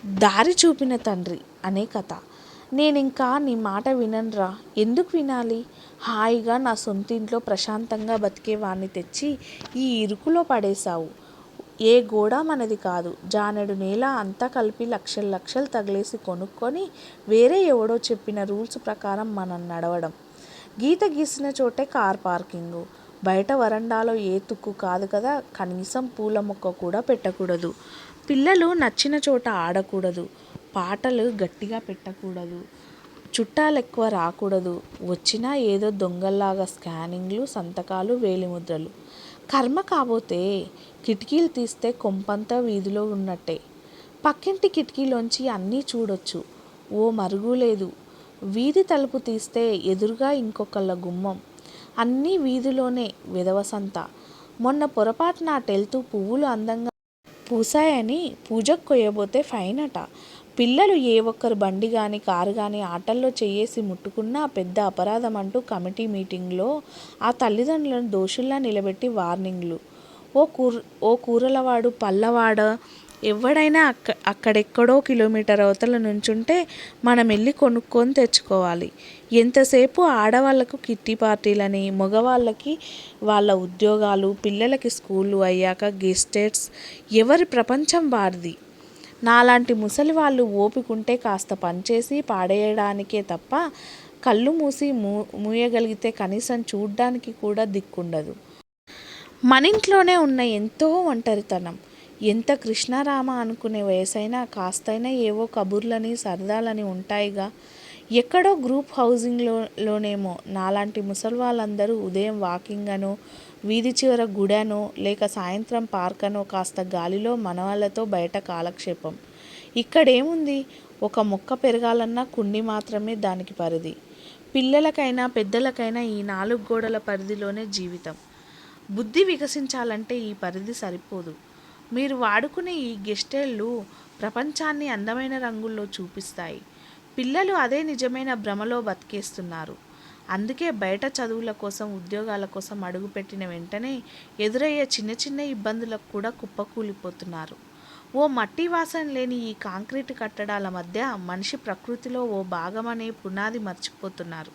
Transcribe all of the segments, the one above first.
దారి చూపిన తండ్రి అనే కథ. నేనింకా నీ మాట విననురా. ఎందుకు వినాలి? హాయిగా నా సొంతింట్లో ప్రశాంతంగా బతికేవాణ్ణి తెచ్చి ఈ ఇరుకులో పడేశావు. ఏ గోడ మనది కాదు. జానెడు నేల అంతా కలిపి లక్షలు లక్షలు తగిలేసి కొనుక్కొని వేరే ఎవడో చెప్పిన రూల్స్ ప్రకారం మనం నడవడం. గీత గీసిన చోటే కార్ పార్కింగు. బయట వరండాలో ఏ తుక్కు కాదు కదా. కనీసం పూల మొక్క కూడా పెట్టకూడదు. పిల్లలు నచ్చిన చోట ఆడకూడదు. పాటలు గట్టిగా పెట్టకూడదు. చుట్టాలు ఎక్కువ రాకూడదు. వచ్చినా ఏదో దొంగల్లాగా స్కానింగ్లు, సంతకాలు, వేలిముద్రలు. కర్మ కాబోతే కిటికీలు తీస్తే కొంపంతా వీధిలో ఉన్నట్టే. పక్కింటి కిటికీలోంచి అన్నీ చూడొచ్చు. ఓ మరుగు లేదు. వీధి తలుపు తీస్తే ఎదురుగా ఇంకొకళ్ళ గుమ్మం. అన్నీ వీధిలోనే వెధవసంత. మొన్న పొరపాటున అటెళ్తూ పువ్వులు అందంగా పూసాయని పూజకు కొయ్యబోతే ఫైన్ అట. పిల్లలు ఏ ఒక్కరు బండి కానీ కారు కానీ ఆటల్లో చెయ్యేసి ముట్టుకున్నా పెద్ద అపరాధం అంటూ కమిటీ మీటింగ్లో ఆ తల్లిదండ్రులను దోషుల్లా నిలబెట్టి వార్నింగ్లు. ఓ కూరలవాడు పల్లవాడ ఎవడైనా అక్కడెక్కడో కిలోమీటర్ అవతల నుంచుంటే మనం వెళ్ళి కొనుక్కొని తెచ్చుకోవాలి. ఎంతసేపు ఆడవాళ్లకు కిట్టి పార్టీలని, మగవాళ్ళకి వాళ్ళ ఉద్యోగాలు, పిల్లలకి స్కూళ్ళు అయ్యాక గెస్టెట్స్. ఎవరి ప్రపంచం వారిది. నాలాంటి ముసలి వాళ్ళు ఓపికంటే కాస్త పనిచేసి పాడేయడానికే తప్ప కళ్ళు మూసి మూయగలిగితే కనీసం చూడ్డానికి కూడా దిక్కుండదు. మనింట్లోనే ఉన్న ఎంతో ఒంటరితనం. ఎంత కృష్ణారామ అనుకునే వయసైనా కాస్తైనా ఏవో కబుర్లని సరదాలని ఉంటాయిగా. ఎక్కడో గ్రూప్ హౌసింగ్లోనేమో నాలాంటి ముసలి వాళ్ళందరూ ఉదయం వాకింగ్ అనో, వీధి చివర గుడనో, లేక సాయంత్రం పార్క్ అనో కాస్త గాలిలో మనవాళ్ళతో బయట కాలక్షేపం. ఇక్కడేముంది? ఒక మొక్క పెరగాలన్నా కుండి మాత్రమే దానికి పరిధి. పిల్లలకైనా పెద్దలకైనా ఈ 4 గోడల పరిధిలోనే జీవితం. బుద్ధి వికసించాలంటే ఈ పరిధి సరిపోదు. మీరు వాడుకునే ఈ గెస్టేళ్ళు ప్రపంచాన్ని అందమైన రంగుల్లో చూపిస్తాయి. పిల్లలు అదే నిజమైన భ్రమలో బతికేస్తున్నారు. అందుకే బయట చదువుల కోసం, ఉద్యోగాల కోసం అడుగుపెట్టిన వెంటనే ఎదురయ్యే చిన్న చిన్న ఇబ్బందులకు కూడా కుప్పకూలిపోతున్నారు. ఓ మట్టి వాసన లేని ఈ కాంక్రీటు కట్టడాల మధ్య మనిషి ప్రకృతిలో ఓ భాగమనే పునాది మర్చిపోతున్నారు.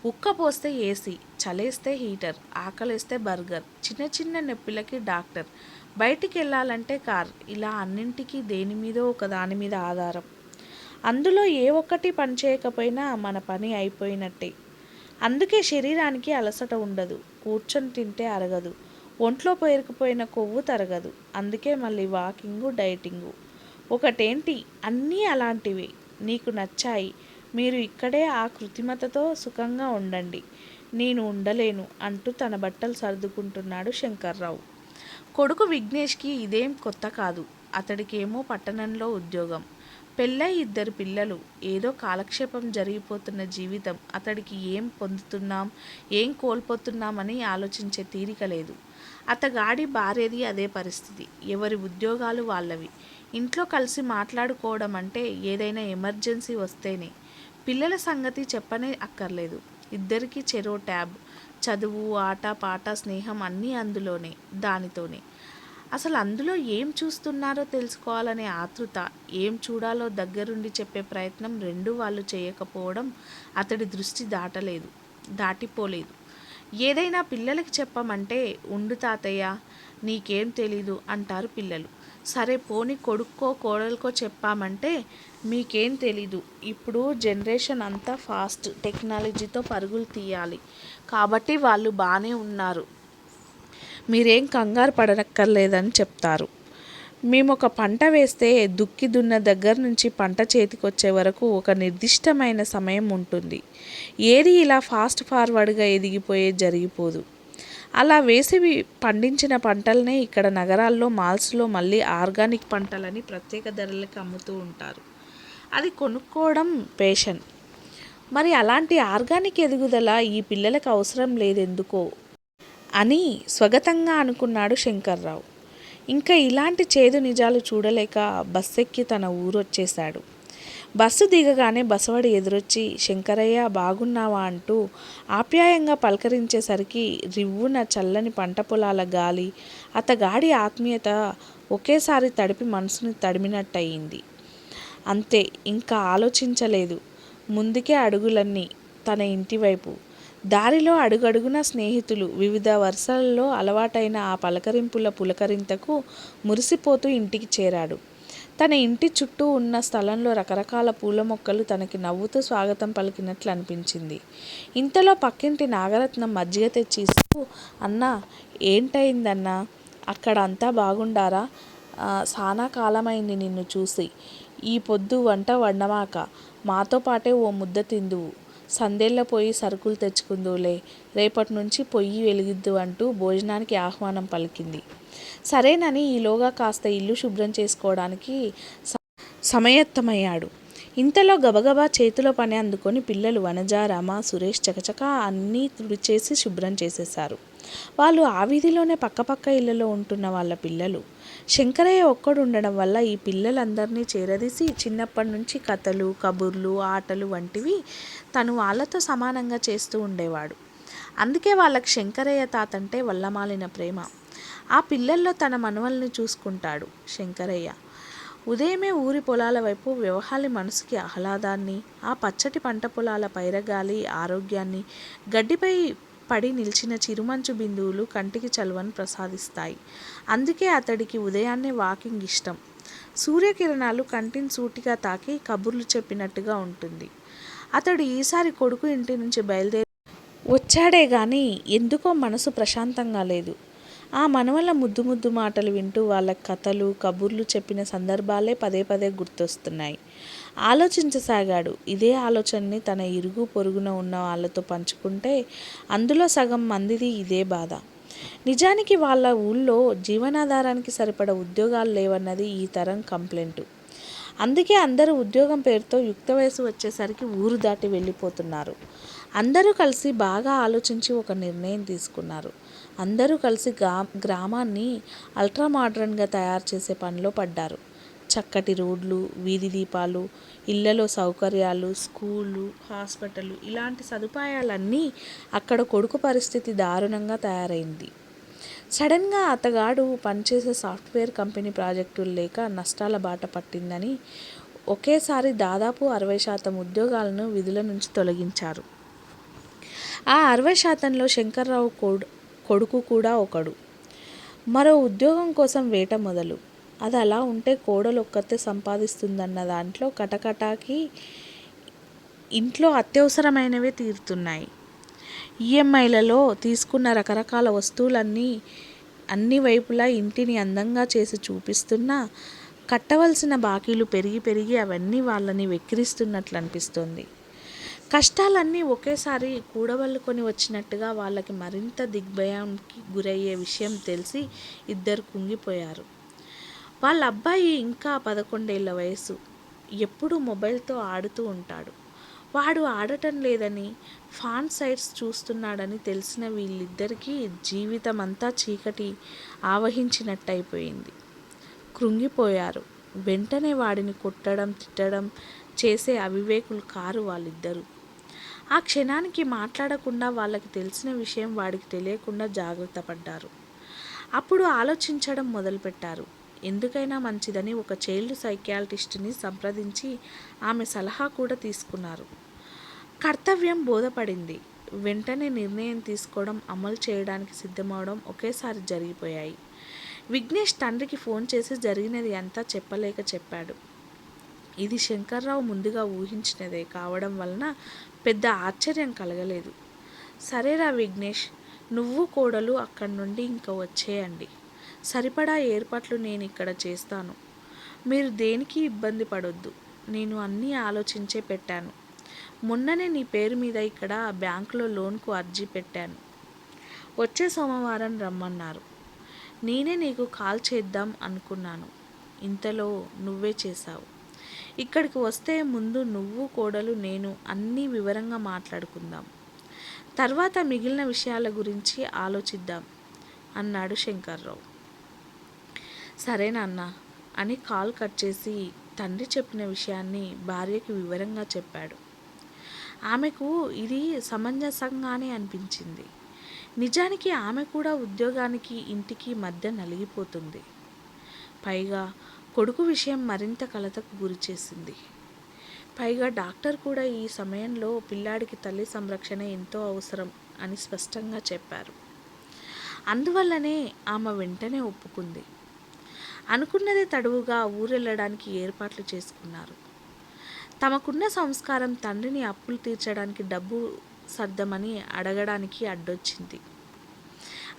ఉక్కపోస్తే ఏసీ, చలేస్తే హీటర్, ఆకలేస్తే బర్గర్, చిన్న చిన్న నొప్పులకి డాక్టర్, బయటికి వెళ్ళాలంటే కార్. ఇలా అన్నింటికీ దేని మీదో ఒక దాని మీద ఆధారం. అందులో ఏ ఒక్కటి పనిచేయకపోయినా మన పని అయిపోయినట్టే. అందుకే శరీరానికి అలసట ఉండదు. కూర్చొని తింటే అరగదు. ఒంట్లో పేరుకుపోయిన కొవ్వు తరగదు. అందుకే మళ్ళీ వాకింగు, డైటింగు. ఒకటేంటి, అన్నీ అలాంటివే. నీకు నచ్చాయి. మీరు ఇక్కడే ఆ కృత్రిమతతో సుఖంగా ఉండండి. నేను ఉండలేను అంటూ తన బట్టలు సర్దుకుంటున్నాడు శంకర్రావు. కొడుకు విఘ్నేష్కి ఇదేం కొత్త కాదు. అతడికేమో పట్టణంలో ఉద్యోగం, పెళ్ళై 2 పిల్లలు, ఏదో కాలక్షేపం జరిగిపోతున్న జీవితం. అతడికి ఏం పొందుతున్నాం, ఏం కోల్పోతున్నామని ఆలోచించే తీరిక లేదు. అతగాడి భార్యది అదే పరిస్థితి. ఎవరి ఉద్యోగాలు వాళ్ళవి. ఇంట్లో కలిసి మాట్లాడుకోవడం అంటే ఏదైనా ఎమర్జెన్సీ వస్తేనే. పిల్లల సంగతి చెప్పనే అక్కర్లేదు. ఇద్దరికీ చెరో ట్యాబ్. చదువు, ఆట, పాట, స్నేహం అన్నీ అందులోనే, దానితోనే. అసలు అందులో ఏం చూస్తున్నారో తెలుసుకోవాలనే ఆతృత, ఏం చూడాలో దగ్గరుండి చెప్పే ప్రయత్నం రెండూ వాళ్ళు చేయకపోవడం అతడి దృష్టి దాటిపోలేదు. ఏదైనా పిల్లలకి చెప్పమంటే ఉండు తాతయ్య, నీకేం తెలీదు అంటారు పిల్లలు. సరే పోనీ కొడుక్కో కోడలికో చెప్పామంటే మీకేం తెలీదు. ఇప్పుడు జనరేషన్ అంతా ఫాస్ట్ టెక్నాలజీతో పరుగులు తీయాలి కాబట్టి వాళ్ళు బాగానే ఉన్నారు, మీరేం కంగారు పడనక్కర్లేదని చెప్తారు. మేమొక పంట వేస్తే దుక్కి దున్న దగ్గర నుంచి పంట చేతికొచ్చే వరకు ఒక నిర్దిష్టమైన సమయం ఉంటుంది. ఏది ఇలా ఫాస్ట్ ఫార్వర్డ్గా ఎదిగిపోయే జరిగిపోదు. అలా వేసి పండించిన పంటలనే ఇక్కడ నగరాల్లో, మాల్స్లో మళ్ళీ ఆర్గానిక్ పంటలని ప్రత్యేక ధరలకి అమ్ముతూ ఉంటారు. అది కొనుక్కోవడం పేషన్. మరి అలాంటి ఆర్గానిక్ ఎదుగుదల ఈ పిల్లలకు అవసరం లేదెందుకో అని స్వగతంగా అనుకున్నాడు శంకర్రావు. ఇంకా ఇలాంటి చేదు నిజాలు చూడలేక బస్సెక్కి తన ఊరొచ్చేశాడు. బస్సు దిగగానే బసవడి ఎదురొచ్చి శంకరయ్య బాగున్నావా అంటూ ఆప్యాయంగా పలకరించేసరికి రివ్వున చల్లని పంట పొలాల గాలి, అతగాడి ఆత్మీయత ఒకేసారి తడిపి మనసుని తడిమినట్టయింది. అంతే, ఇంకా ఆలోచించలేదు. ముందుకే అడుగులన్నీ తన ఇంటివైపు. దారిలో అడుగడుగునా స్నేహితులు. వివిధ వరుసలలో అలవాటైన ఆ పలకరింపుల పులకరింతకు మురిసిపోతూ ఇంటికి చేరాడు. తన ఇంటి చుట్టూ ఉన్న స్థలంలో రకరకాల పూల మొక్కలు తనకి నవ్వుతూ స్వాగతం పలికినట్లు అనిపించింది. ఇంతలో పక్కింటి నాగరత్నం మజ్జిగ తెచ్చి ఇస్తూ, అన్నా, ఏంటయిందన్నా, అక్కడ అంతా బాగుండారా? సానా కాలమైంది నిన్ను చూసి. ఈ పొద్దు వంట వండమాక మాతో పాటే ఓ ముద్ద తిందువు. సందేళ్ళ పోయి సరుకులు తెచ్చుకుందువులే, రేపటి నుంచి పొయ్యి వెలిగిద్దు అంటూ భోజనానికి ఆహ్వానం పలికింది. సరేనని ఈలోగా కాస్త ఇల్లు శుభ్రం చేసుకోవడానికి సమాయత్తమయ్యాడు. ఇంతలో గబగబా చేతిలో పని అందుకొని పిల్లలు వనజ, రమ, సురేష్ చకచకా అన్నీ తుడిచేసి శుభ్రం చేసేశారు. వాళ్ళు ఆ వీధిలోనే పక్కపక్క ఇళ్లలో ఉంటున్న వాళ్ళ పిల్లలు. శంకరయ్య ఒక్కడు ఉండడం వల్ల ఈ పిల్లలందరినీ చేరదీసి చిన్నప్పటి నుంచి కథలు, కబుర్లు, ఆటలు వంటివి తను వాళ్ళతో సమానంగా చేస్తూ ఉండేవాడు. అందుకే వాళ్ళకి శంకరయ్య తాతంటే వల్లమాలిన ప్రేమ. ఆ పిల్లల్లో తన మనవల్ని చూసుకుంటాడు శంకరయ్య. ఉదయమే ఊరి పొలాల వైపు వ్యవహాలి మనసుకి ఆహ్లాదాన్ని, ఆ పచ్చటి పంట పొలాల పైరగాలి ఆరోగ్యాన్ని, గడ్డిపై పడి నిలిచిన చిరుమంచు బిందువులు కంటికి చలువను ప్రసాదిస్తాయి. అందుకే అతడికి ఉదయాన్నే వాకింగ్ ఇష్టం. సూర్యకిరణాలు కంటిని సూటిగా తాకి కబుర్లు చెప్పినట్టుగా ఉంటుంది. అతడు ఈసారి కొడుకు ఇంటి నుంచి బయలుదేరి వచ్చాడే గాని ఎందుకో మనసు ప్రశాంతంగా లేదు. ఆ మనవల ముద్దు ముద్దు మాటలు వింటూ వాళ్ళ కథలు, కబుర్లు చెప్పిన సందర్భాలే పదే పదే గుర్తొస్తున్నాయి. ఆలోచించసాగాడు. ఇదే ఆలోచనని తన ఇరుగు పొరుగున ఉన్న వాళ్ళతో పంచుకుంటే అందులో సగం మందిది ఇదే బాధ. నిజానికి వాళ్ళ ఊళ్ళో జీవనాధారానికి సరిపడ ఉద్యోగాలు లేవన్నది ఈ తరం కంప్లైంటు. అందుకే అందరూ ఉద్యోగం పేరుతో యుక్త వయసు వచ్చేసరికి ఊరు దాటి వెళ్ళిపోతున్నారు. అందరూ కలిసి బాగా ఆలోచించి ఒక నిర్ణయం తీసుకున్నారు. అందరూ కలిసి గ్రామాన్ని అల్ట్రా మోడ్రన్గా తయారు చేసే పనిలో పడ్డారు. చక్కటి రోడ్లు, వీధి దీపాలు, ఇళ్లలో సౌకర్యాలు, స్కూళ్ళు, హాస్పిటల్ ఇలాంటి సదుపాయాలన్నీ అక్కడ కొడుకు పరిస్థితి దారుణంగా తయారైంది. సడన్గా అతగాడు పనిచేసే సాఫ్ట్వేర్ కంపెనీ ప్రాజెక్టులు లేక నష్టాల బాట పట్టిందని ఒకేసారి దాదాపు 60% ఉద్యోగాలను విధుల నుంచి తొలగించారు. ఆ 60%లో శంకర్రావు కొడుకు కూడా ఒకడు. మరో ఉద్యోగం కోసం వేట మొదలు. అది అలా ఉంటే కోడలు ఒక్కతే సంపాదిస్తుందన్న దాంట్లో కటకటాకి ఇంట్లో అత్యవసరమైనవే తీరుతున్నాయి. ఈఎంఐలలో తీసుకున్న రకరకాల వస్తువులన్నీ అన్ని వైపులా ఇంటిని అందంగా చేసి చూపిస్తున్నా కట్టవలసిన బాకీలు పెరిగి పెరిగి అవన్నీ వాళ్ళని వెక్కిరిస్తున్నట్లు అనిపిస్తోంది. కష్టాలన్నీ ఒకేసారి కూడబలుకొని వచ్చినట్టుగా వాళ్ళకి మరింత దిగ్భ్రమకి గురయ్యే విషయం తెలిసి ఇద్దరు కుంగిపోయారు. వాళ్ళ అబ్బాయి ఇంకా 11 ఏళ్ల వయసు. ఎప్పుడూ మొబైల్తో ఆడుతూ ఉంటాడు. వాడు ఆడటం లేదని, ఫాన్ సైట్స్ చూస్తున్నాడని తెలిసిన వీళ్ళిద్దరికీ జీవితం అంతా చీకటి ఆవహించినట్టయిపోయింది. కృంగిపోయారు. వెంటనే వాడిని కొట్టడం, తిట్టడం చేసే అవివేకులు కారు వాళ్ళిద్దరూ. ఆ క్షణానికి మాట్లాడకుండా వాళ్ళకి తెలిసిన విషయం వాడికి తెలియకుండా జాగ్రత్త పడ్డారు. అప్పుడు ఆలోచించడం మొదలుపెట్టారు. ఎందుకైనా మంచిదని ఒక చైల్డ్ సైకియాట్రిస్ట్ని సంప్రదించి ఆమె సలహా కూడా తీసుకున్నారు. కర్తవ్యం బోధపడింది. వెంటనే నిర్ణయం తీసుకోవడం, అమలు చేయడానికి సిద్ధమవడం ఒకేసారి జరిగిపోయాయి. విఘ్నేష్ తండ్రికి ఫోన్ చేసి జరిగినది అంతా చెప్పలేక చెప్పాడు. ఇది శంకర్రావు ముందుగా ఊహించినదే కావడం వలన పెద్ద ఆశ్చర్యం కలగలేదు. సరేరా విఘ్నేష్, నువ్వు కోడలు అక్కడి నుండి ఇంక వచ్చేయండి. సరిపడా ఏర్పాట్లు నేను ఇక్కడ చేస్తాను. మీరు దేనికి ఇబ్బంది పడొద్దు. నేను అన్నీ ఆలోచించే పెట్టాను. మొన్ననే నీ పేరు మీద ఇక్కడ బ్యాంకులో లోన్కు అర్జీ పెట్టాను. వచ్చే సోమవారం రమ్మన్నారు. నేనే నీకు కాల్ చేద్దాం అనుకున్నాను. ఇంతలో నువ్వే చేశావు. ఇక్కడికి వస్తే ముందు నువ్వు, కోడలు, నేను అన్నీ వివరంగా మాట్లాడుకుందాం. తర్వాత మిగిలిన విషయాల గురించి ఆలోచిద్దాం అన్నాడు శంకర్రావు. సరేనన్నా అని కాల్ కట్ చేసి తండ్రి చెప్పిన విషయాన్ని భార్యకి వివరంగా చెప్పాడు. ఆమెకు ఇది సమంజసంగానే అనిపించింది. నిజానికి ఆమె కూడా ఉద్యోగానికి ఇంటికి మధ్య నలిగిపోతుంది. పైగా కొడుకు విషయం మరింత కలతకు గురిచేసింది. పైగా డాక్టర్ కూడా ఈ సమయంలో పిల్లాడికి తల్లి సంరక్షణ ఎంతో అవసరం అని స్పష్టంగా చెప్పారు. అందువల్లనే ఆమె వెంటనే ఒప్పుకుంది. అనుకున్నదే తడువుగా ఊరెళ్ళడానికి ఏర్పాట్లు చేసుకున్నారు. తమకున్న సంస్కారం తండ్రిని అప్పులు తీర్చడానికి డబ్బు సర్దమని అడగడానికి అడ్డొచ్చింది.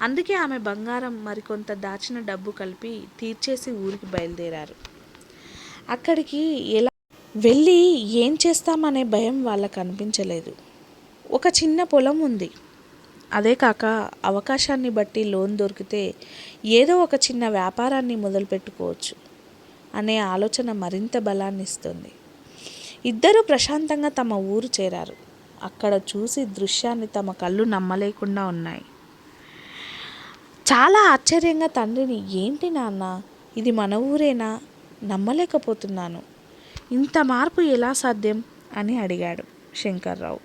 అందుకే ఆమె బంగారం మరికొంత దాచిన డబ్బు కలిపి తీర్చేసి ఊరికి బయలుదేరారు. అక్కడికి ఎలా వెళ్ళి ఏం చేస్తామనే భయం వాళ్ళకు అనిపించలేదు. ఒక చిన్న పొలం ఉంది. అదే కాక అవకాశాన్ని బట్టి లోన్ దొరికితే ఏదో ఒక చిన్న వ్యాపారాన్ని మొదలుపెట్టుకోవచ్చు అనే ఆలోచన మరింత బలాన్ని ఇస్తుంది. ఇద్దరూ ప్రశాంతంగా తమ ఊరు చేరారు. అక్కడ చూసి దృశ్యాన్ని తమ కళ్ళు నమ్మలేకుండా ఉన్నాయి. చాలా ఆశ్చర్యంగా తండ్రిని, ఏంటి నాన్న, ఇది మన ఊరేనా? నమ్మలేకపోతున్నాను. ఇంత మార్పు ఎలా సాధ్యం అని అడిగాడు శంకర్రావు.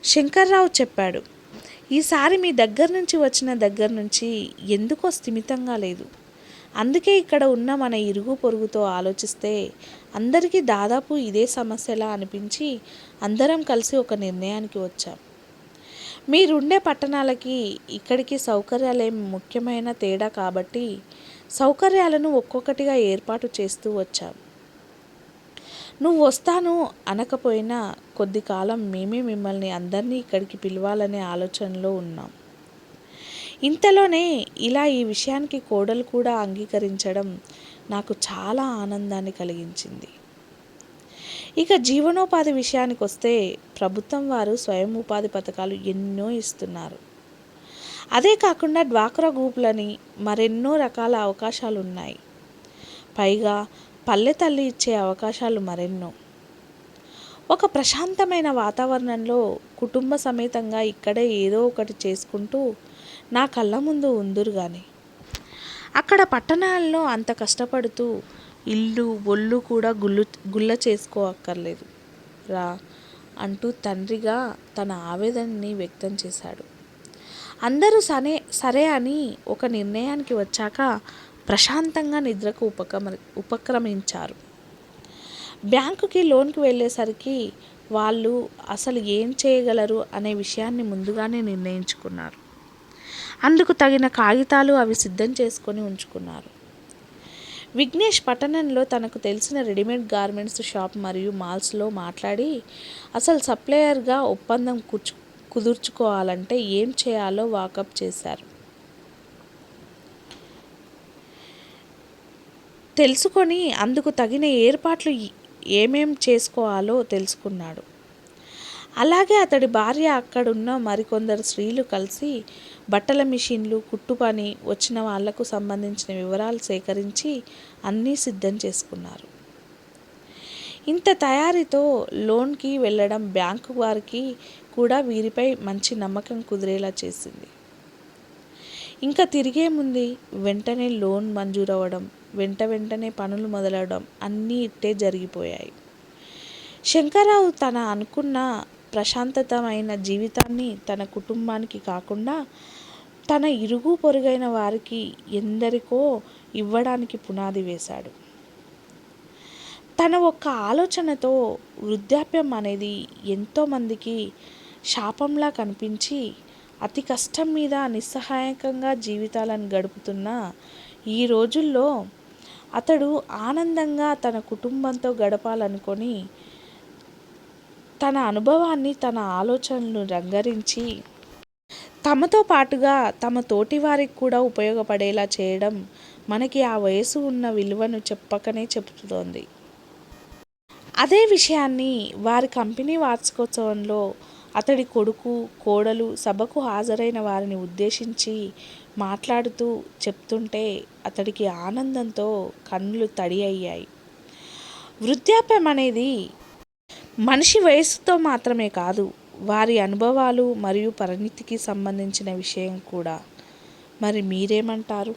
శంకర్రావు చెప్పాడు, ఈసారి మీ దగ్గర నుంచి వచ్చిన దగ్గర నుంచి ఎందుకో స్థిమితంగా లేదు. అందుకే ఇక్కడ ఉన్న మన ఇరుగు పొరుగుతో ఆలోచిస్తే అందరికీ దాదాపు ఇదే సమస్యలా అనిపించి అందరం కలిసి ఒక నిర్ణయానికి వచ్చాం. మీరుండే పట్టణాలకి ఇక్కడికి సౌకర్యాలేం ముఖ్యమైన తేడా కాబట్టి సౌకర్యాలను ఒక్కొక్కటిగా ఏర్పాటు చేస్తూ వచ్చాం. నువ్వు వస్తాను అనకపోయినా కొద్ది కాలం మేమే మిమ్మల్ని అందరినీ ఇక్కడికి పిలవాలనే ఆలోచనలో ఉన్నాం. ఇంతలోనే ఇలా ఈ విషయానికి కోడలు కూడా అంగీకరించడం నాకు చాలా ఆనందాన్ని కలిగించింది. ఇక జీవనోపాధి విషయానికి వస్తే ప్రభుత్వం వారు స్వయం ఉపాధి పథకాలు ఎన్నో ఇస్తున్నారు. అదే కాకుండా డ్వాక్రా గ్రూపులని మరెన్నో రకాల అవకాశాలు ఉన్నాయి. పైగా పల్లె తల్లి ఇచ్చే అవకాశాలు మరెన్నో. ఒక ప్రశాంతమైన వాతావరణంలో కుటుంబ సమేతంగా ఇక్కడే ఏదో ఒకటి చేసుకుంటూ నా కళ్ళ ముందు ఉందురు గాని అక్కడ పట్టణాల్లో అంత కష్టపడుతూ ఇల్లు ఒళ్ళు కూడా గుల్ల చేసుకోక్కర్లేదు రా అంటూ తండ్రిగా తన ఆవేదనని వ్యక్తం చేశాడు. అందరూ సరే అని ఒక నిర్ణయానికి వచ్చాక ప్రశాంతంగా నిద్రకు ఉపక్రమించారు. బ్యాంకుకి లోన్కి వెళ్ళేసరికి వాళ్ళు అసలు ఏం చేయగలరు అనే విషయాన్ని ముందుగానే నిర్ణయించుకున్నారు. అందుకు తగిన కాగితాలు అవి సిద్ధం చేసుకొని ఉంచుకున్నారు. విఘ్నేష్ పట్టణంలో తనకు తెలిసిన రెడీమేడ్ గార్మెంట్స్ షాప్ మరియు మాల్స్లో మాట్లాడి అసలు సప్లయర్గా ఒప్పందం కుదుర్చుకోవాలంటే ఏం చేయాలో వాకప్ చేశారు. తెలుసుకొని అందుకు తగిన ఏర్పాట్లు ఏమేం చేసుకోవాలో తెలుసుకున్నాడు. అలాగే అతడి భార్య అక్కడున్న మరికొందరు స్త్రీలు కలిసి బట్టల మిషన్లు, కుట్టు పని వచ్చిన వాళ్లకు సంబంధించిన వివరాలు సేకరించి అన్నీ సిద్ధం చేసుకున్నారు. ఇంత తయారీతో లోన్కి వెళ్ళడం బ్యాంకు వారికి కూడా వీరిపై మంచి నమ్మకం కుదిరేలా చేసింది. ఇంకా తిరిగేముంది, వెంటనే లోన్ మంజూరవ్వడం, వెంటనే పనులు మొదలవడం అన్నీ ఇట్టే జరిగిపోయాయి. శంకర్రావు తన అనుకున్న ప్రశాంతతమైన జీవితాన్ని తన కుటుంబానికి కాకుండా తన ఇరుగు పొరుగైన వారికి ఎందరికో ఇవ్వడానికి పునాది వేశాడు. తన ఒక్క ఆలోచనతో వృద్ధాప్యం అనేది ఎంతోమందికి శాపంలా కనిపించి అతి కష్టం మీద నిస్సహాయకంగా జీవితాలను గడుపుతున్న ఈ రోజుల్లో అతడు ఆనందంగా తన కుటుంబంతో గడపాలనుకొని తన అనుభవాన్ని, తన ఆలోచనలను రంగరించి తమతో పాటుగా తమ తోటి వారికి కూడా ఉపయోగపడేలా చేయడం మనకి ఆ వయసు ఉన్న విలువను చెప్పకనే చెబుతోంది. అదే విషయాన్ని వారి కంపెనీ వార్షికోత్సవంలో అతడి కొడుకు, కోడలు సభకు హాజరైన వారిని ఉద్దేశించి మాట్లాడుతూ చెప్తుంటే అతడికి ఆనందంతో కన్నులు తడి అయ్యాయి. వృద్ధాప్యం అనేది మనిషి వయస్సుతో మాత్రమే కాదు, వారి అనుభవాలు మరియు పరిణితికి సంబంధించిన విషయం కూడా. మరి మీరేమంటారు?